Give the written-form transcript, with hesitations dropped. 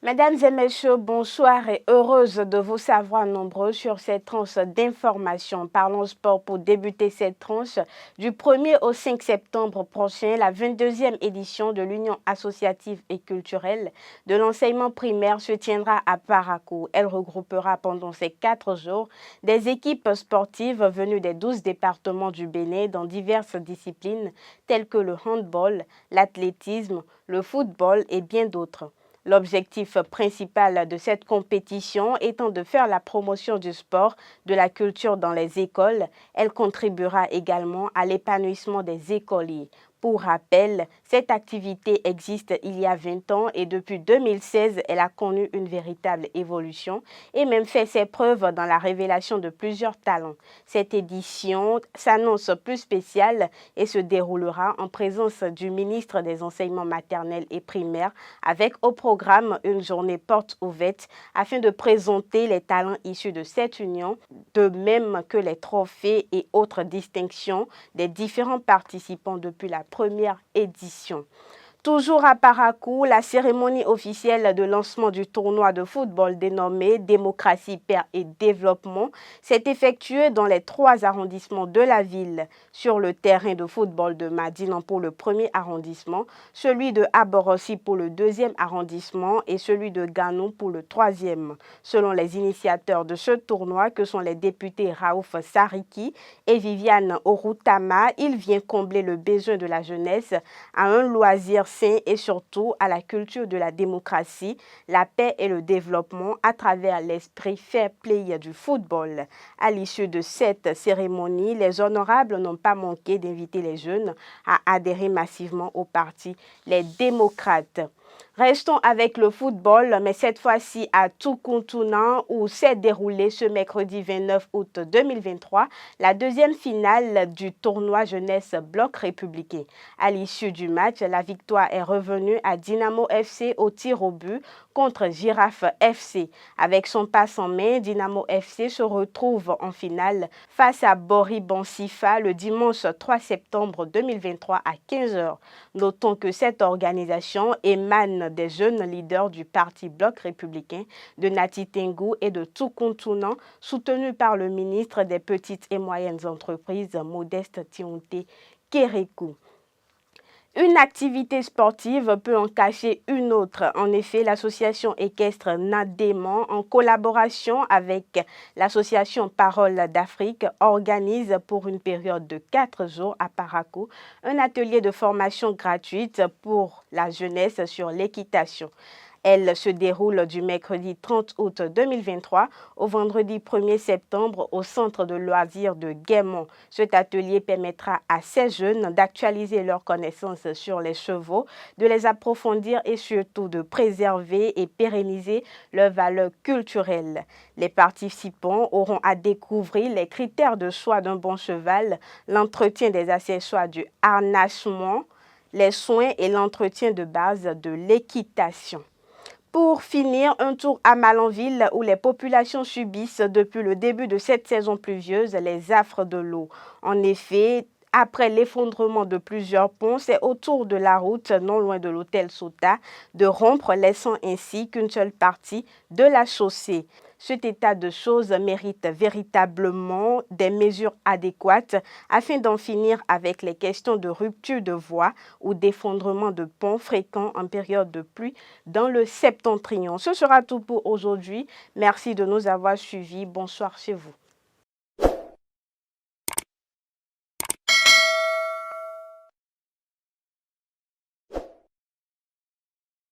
Mesdames et messieurs, bonsoir et heureuse de vous savoir nombreux sur cette tranche d'informations. Parlons sport pour débuter cette tranche. Du 1er au 5 septembre prochain, la 22e édition de l'Union associative et culturelle de l'enseignement primaire se tiendra à Parakou. Elle regroupera pendant ces 4 jours des équipes sportives venues des 12 départements du Bénin dans diverses disciplines telles que le handball, l'athlétisme, le football et bien d'autres. L'objectif principal de cette compétition étant de faire la promotion du sport, de la culture dans les écoles, elle contribuera également à l'épanouissement des écoliers. Pour rappel, cette activité existe il y a 20 ans et depuis 2016, elle a connu une véritable évolution et même fait ses preuves dans la révélation de plusieurs talents. Cette édition s'annonce plus spéciale et se déroulera en présence du ministre des Enseignements maternels et primaires avec au programme une journée porte ouverte afin de présenter les talents issus de cette union, de même que les trophées et autres distinctions des différents participants depuis la première édition. Toujours à Parakou, la cérémonie officielle de lancement du tournoi de football dénommé Démocratie, Paix et Développement s'est effectuée dans les 3 arrondissements de la ville. Sur le terrain de football de Madinan pour le 1er arrondissement, celui de Aborossi pour le 2e arrondissement et celui de Ganou pour le 3e. Selon les initiateurs de ce tournoi, que sont les députés Raouf Sariki et Viviane Orutama, il vient combler le besoin de la jeunesse à un loisir sain et surtout à la culture de la démocratie, la paix et le développement à travers l'esprit fair play du football. À l'issue de cette cérémonie, les honorables n'ont pas manqué d'inviter les jeunes à adhérer massivement au parti Les Démocrates. Restons avec le football, mais cette fois-ci à Tukuntounan où s'est déroulé ce mercredi 29 août 2023 la 2e finale du tournoi jeunesse bloc républicain. À l'issue du match, la victoire est revenue à Dynamo FC au tir au but contre Girafe FC. Avec son passe en main, Dynamo FC se retrouve en finale face à Bori Bansifa le dimanche 3 septembre 2023 à 15 h. Notons que cette organisation émane des jeunes leaders du parti bloc républicain de Nati Tengu et de Tukuntounan, soutenus par le ministre des Petites et Moyennes Entreprises, Modeste Tionté Kérékou. Une activité sportive peut en cacher une autre. En effet, l'association équestre Nadéman, en collaboration avec l'association Parole d'Afrique, organise pour une période de 4 jours à Parakou un atelier de formation gratuite pour la jeunesse sur l'équitation. Elle se déroule du mercredi 30 août 2023 au vendredi 1er septembre au centre de loisirs de Guémont. Cet atelier permettra à ces jeunes d'actualiser leurs connaissances sur les chevaux, de les approfondir et surtout de préserver et pérenniser leurs valeurs culturelles. Les participants auront à découvrir les critères de choix d'un bon cheval, l'entretien des accessoires du harnachement, les soins et l'entretien de base de l'équitation. Pour finir, un tour à Malanville où les populations subissent depuis le début de cette saison pluvieuse les affres de l'eau. En effet, après l'effondrement de plusieurs ponts, c'est au tour de la route, non loin de l'hôtel Sota, de rompre, laissant ainsi qu'une seule partie de la chaussée. Cet état de choses mérite véritablement des mesures adéquates afin d'en finir avec les questions de rupture de voies ou d'effondrement de ponts fréquents en période de pluie dans le septentrion. Ce sera tout pour aujourd'hui. Merci de nous avoir suivis. Bonsoir chez vous.